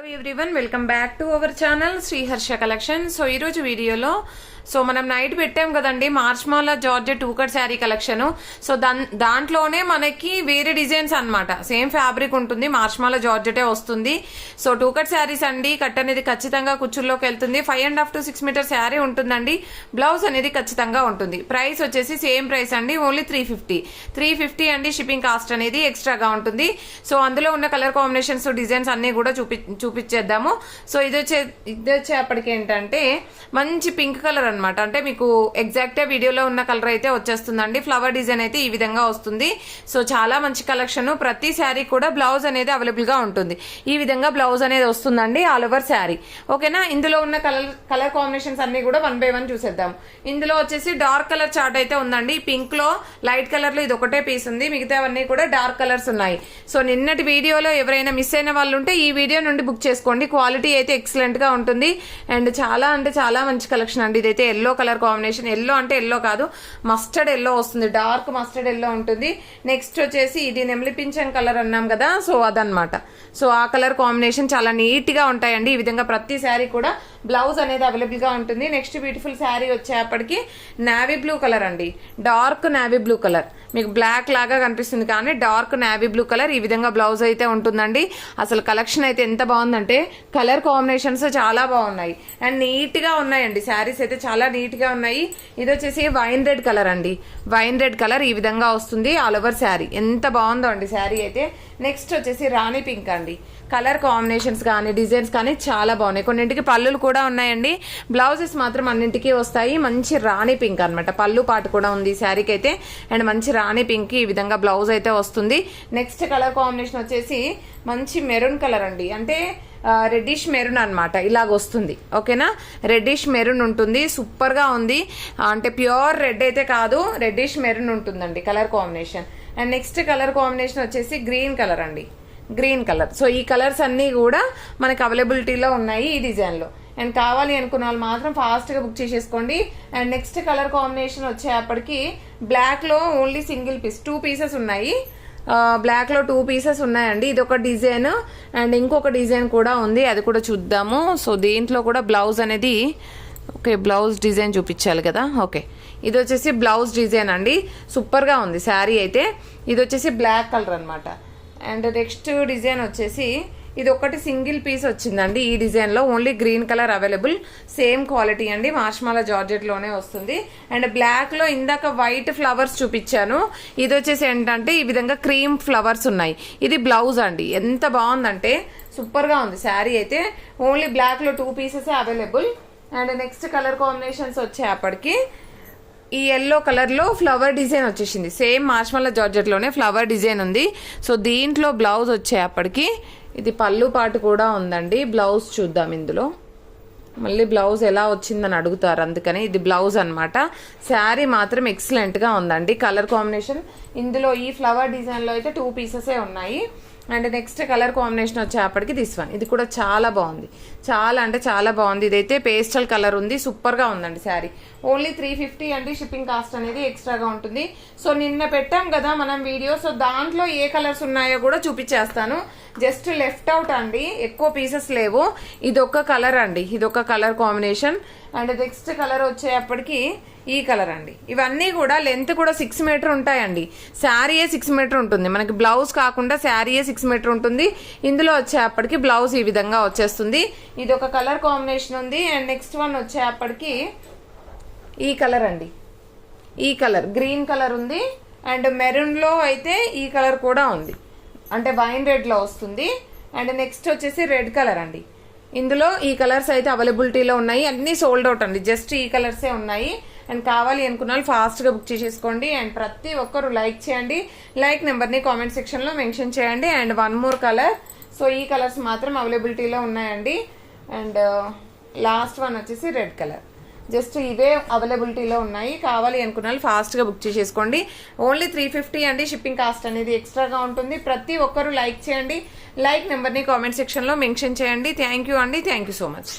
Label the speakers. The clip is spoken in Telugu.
Speaker 1: Hello everyone, welcome back to our channel Sriharsha collection. So ఈరోజు వీడియోలో మనం నైట్ పెట్టాం కదండి marshmallow georgette two cut sari collection. So దాంట్లోనే మనకి వేరే డిజైన్స్ అన్నమాట. సేమ్ ఫ్యాబ్రిక్ ఉంటుంది, మార్ష్మాలా జార్జెటే వస్తుంది. సో టూ కట్ శారీస్ అండి. కట్ అనేది ఖచ్చితంగా కుచ్చుల్లోకి వెళ్తుంది. 5.5 to 6 మీటర్ శారీ ఉంటుందండి. బ్లౌజ్ అనేది ఖచ్చితంగా ఉంటుంది. ప్రైస్ వచ్చేసి సేమ్ ప్రైస్ అండి, ఓన్లీ 350 అండి. షిప్పింగ్ కాస్ట్ అనేది ఎక్స్ట్రాగా ఉంటుంది. సో అందులో ఉన్న కలర్ కాంబినేషన్స్, డిజైన్స్ అన్ని కూడా చూపించేద్దాము. సో ఇది వచ్చేప్పటికి ఏంటంటే మంచి పింక్ కలర్ అనమాట. అంటే మీకు ఎగ్జాక్ట్ వీడియోలో ఉన్న కలర్ అయితే వచ్చేస్తుందండి. ఫ్లవర్ డిజైన్ అయితే ఈ విధంగా వస్తుంది. సో చాలా మంచి కలెక్షన్. ప్రతి శారీ కూడా బ్లౌజ్ అనేది అవైలబుల్ గా ఉంటుంది. ఈ విధంగా బ్లౌజ్ అనేది వస్తుందండి ఆల్ ఓవర్ శారీ. ఓకేనా. ఇందులో ఉన్న కలర్ కాంబినేషన్స్ అన్ని కూడా 1 by 1 చూసేద్దాం. ఇందులో వచ్చేసి డార్క్ కలర్ చార్ట్ అయితే ఉందండి. పింక్ లో, లైట్ కలర్ లో ఇది ఒకటే పీస్ ఉంది. మిగతావన్నీ కూడా డార్క్ కలర్స్ ఉన్నాయి. సో నిన్నటి వీడియోలో ఎవరైనా మిస్ అయిన వాళ్ళు ఉంటే ఈ వీడియో నుండి బుక్ చేసుకోండి. క్వాలిటీ అయితే ఎక్సలెంట్ గా ఉంటుంది. అండ్ చాలా అంటే చాలా మంచి కలెక్షన్ అండి. ఇదైతే ఎల్లో కలర్ కాంబినేషన్. ఎల్లో అంటే ఎల్లో కాదు, మస్టర్డ్ ఎల్లో వస్తుంది. డార్క్ మస్టర్డ్ ఎల్లో ఉంటుంది. నెక్స్ట్ వచ్చేసి ఇది నెమలి పింఛన్ కలర్ అన్నాం కదా, సో అదనమాట. సో ఆ కలర్ కాంబినేషన్ చాలా నీట్ గా ఉంటాయండి. ఈ విధంగా ప్రతి శారీ కూడా బ్లౌజ్ అనేది అవైలబుల్ గా ఉంటుంది. నెక్స్ట్ బ్యూటిఫుల్ శారీ వచ్చేప్పటికి నావీ బ్లూ కలర్ అండి. డార్క్ నావీ బ్లూ కలర్, మీకు బ్లాక్ లాగా కనిపిస్తుంది కానీ డార్క్ నావీ బ్లూ కలర్. ఈ విధంగా బ్లౌజ్ అయితే ఉంటుందండి. అసలు కలెక్షన్ అయితే ఎంత బాగుందంటే కలర్ కాంబినేషన్స్ చాలా బాగున్నాయి అండ్ నీట్ గా ఉన్నాయండి. శారీస్ అయితే చాలా నీట్ గా ఉన్నాయి. ఇది వచ్చేసి వైన్ రెడ్ కలర్ అండి. వైన్ రెడ్ కలర్ ఈ విధంగా వస్తుంది ఆల్ ఓవర్ శారీ. ఎంత బాగుందో అండి శారీ అయితే. నెక్స్ట్ వచ్చేసి రాణి పింక్ అండి. కలర్ కాంబినేషన్స్ కానీ డిజైన్స్ కానీ చాలా బాగున్నాయి. కొన్నింటికి పళ్ళులు కూడా ఉన్నాయండి. బ్లౌజెస్ మాత్రం అన్నింటికి వస్తాయి. మంచి రాణి పింక్ అనమాట. పళ్ళు పాటు కూడా ఉంది శారీకి అయితే. అండ్ మంచి రాణి పింక్ ఈ విధంగా బ్లౌజ్ అయితే వస్తుంది. నెక్స్ట్ కలర్ కాంబినేషన్ వచ్చేసి మంచి మెరూన్ కలర్ అండి. అంటే రెడ్డిష్ మెరూన్ అనమాట. ఇలాగ వస్తుంది. ఓకేనా. రెడ్డిష్ మెరూన్ ఉంటుంది. సూపర్ గా ఉంది. అంటే ప్యూర్ రెడ్ అయితే కాదు, రెడ్డిష్ మెరూన్ ఉంటుందండి colour combination. And next colour combination వచ్చేసి గ్రీన్ కలర్ అండి. Green colour. సో ఈ కలర్స్ అన్ని కూడా మనకి అవైలబిలిటీలో ఉన్నాయి ఈ డిజైన్ లో. అండ్ కావాలి అనుకున్న వాళ్ళు మాత్రం ఫాస్ట్ గా బుక్ చేసేసుకోండి. అండ్ నెక్స్ట్ కలర్ కాంబినేషన్ వచ్చేప్పటికి బ్లాక్ లో ఓన్లీ సింగిల్ పీస్, 2 పీసెస్ ఉన్నాయి. బ్లాక్ లో 2 పీసెస్ ఉన్నాయండి. ఇది ఒక డిజైన్ అండ్ ఇంకొక డిజైన్ కూడా ఉంది, అది కూడా చూద్దాము. సో దీంట్లో కూడా బ్లౌజ్ అనేది ఓకే, బ్లౌజ్ డిజైన్ చూపించాలి కదా. ఓకే, ఇది వచ్చేసి బ్లౌజ్ డిజైన్ అండి. సూపర్ గా ఉంది శారీ అయితే. ఇది వచ్చేసి బ్లాక్ కలర్ అనమాట. అండ్ నెక్స్ట్ డిజైన్ వచ్చేసి ఇది ఒకటి సింగిల్ పీస్ వచ్చిందండి. ఈ డిజైన్ లో only green colour available. Same quality అండి. మార్ష్మాలా జార్జెట్ లోనే వస్తుంది. అండ్ బ్లాక్ లో ఇందాక వైట్ ఫ్లవర్స్ చూపించాను. ఇది వచ్చేసి ఏంటంటే ఈ విధంగా క్రీమ్ ఫ్లవర్స్ ఉన్నాయి. ఇది బ్లౌజ్ అండి. ఎంత బాగుందంటే సూపర్ గా ఉంది శారీ అయితే. ఓన్లీ బ్లాక్ లో 2 pieces available. And next colour combinations వచ్చేప్పటికి ఈ ఎల్లో కలర్ లో ఫ్లవర్ డిజైన్ వచ్చేసింది. సేమ్ మార్ష్మాలా జార్జెట్ లోనే ఫ్లవర్ డిజైన్ ఉంది. సో దీంట్లో బ్లౌజ్ వచ్చేప్పటికి ఇది పళ్ళు పాటు కూడా ఉందండి. బ్లౌజ్ చూద్దాం. ఇందులో మళ్ళీ బ్లౌజ్ ఎలా వచ్చిందని అడుగుతారు, అందుకని ఇది బ్లౌజ్ అనమాట. శారీ మాత్రం ఎక్సలెంట్ గా ఉందండి. కలర్ కాంబినేషన్ ఇందులో ఈ ఫ్లవర్ డిజైన్ లో అయితే 2 పీసెసే ఉన్నాయి. అండ్ నెక్స్ట్ కలర్ కాంబినేషన్ వచ్చేప్పటికి దిస్ వన్. ఇది కూడా చాలా బాగుంది. చాలా అంటే చాలా బాగుంది. ఇదైతే పేస్టల్ కలర్ ఉంది. సూపర్ గా ఉందండి శారీ. ఓన్లీ 350 అండి. షిప్పింగ్ కాస్ట్ అనేది ఎక్స్ట్రాగా ఉంటుంది. సో నిన్న పెట్టాం కదా మనం వీడియో. సో దాంట్లో ఏ కలర్స్ ఉన్నాయో కూడా చూపించేస్తాను. జస్ట్ లెఫ్ట్ అవుట్ అండి, ఎక్కువ పీసెస్ లేవు. ఇదొక కలర్ అండి. ఇదొక colour combination. And next colour వచ్చేప్పటికి ఈ కలర్ అండి. ఇవన్నీ కూడా లెంత్ కూడా 6 మీటర్ ఉంటాయండి. శారీయే 6 మీటర్ ఉంటుంది. మనకి బ్లౌజ్ కాకుండా శారీయే 6 మీటర్ ఉంటుంది. ఇందులో వచ్చేప్పటికి బ్లౌజ్ ఈ విధంగా వచ్చేస్తుంది. ఇది ఒక కలర్ కాంబినేషన్ ఉంది. అండ్ నెక్స్ట్ వన్ వచ్చేప్పటికి ఈ కలర్ అండి. ఈ కలర్ గ్రీన్ కలర్ ఉంది. అండ్ మెరూన్ లో అయితే ఈ కలర్ కూడా ఉంది. అంటే వైన్ రెడ్ లో వస్తుంది. అండ్ నెక్స్ట్ వచ్చేసి రెడ్ కలర్ అండి. ఇందులో ఈ కలర్స్ అయితే అవైలబిలిటీలో ఉన్నాయి. అన్ని సోల్డ్ అవుట్ అండి. జస్ట్ ఈ కలర్సే ఉన్నాయి. అండ్ కావాలి అనుకున్న వాళ్ళు ఫాస్ట్ గా బుక్ చేసేసుకోండి. అండ్ ప్రతి ఒక్కరు లైక్ చేయండి. లైక్ నెంబర్ ని కామెంట్ సెక్షన్ లో మెన్షన్ చేయండి. And 1 more colour. సో ఈ కలర్స్ మాత్రం అవైలబిలిటీలో ఉన్నాయండి. అండ్ లాస్ట్ వన్ వచ్చేసి రెడ్ కలర్. జస్ట్ ఇవే అవైలబిలిటీలో ఉన్నాయి. కావాలి అనుకున్న వాళ్ళు ఫాస్ట్ గా బుక్ చేసేసుకోండి. ఓన్లీ 350 అండి. షిప్పింగ్ కాస్ట్ అనేది ఎక్స్ట్రాగా ఉంటుంది. ప్రతి ఒక్కరు లైక్ చేయండి. లైక్ నెంబర్ ని కామెంట్ సెక్షన్ లో మెన్షన్ చేయండి. థ్యాంక్ యూ అండి. Thank you so much.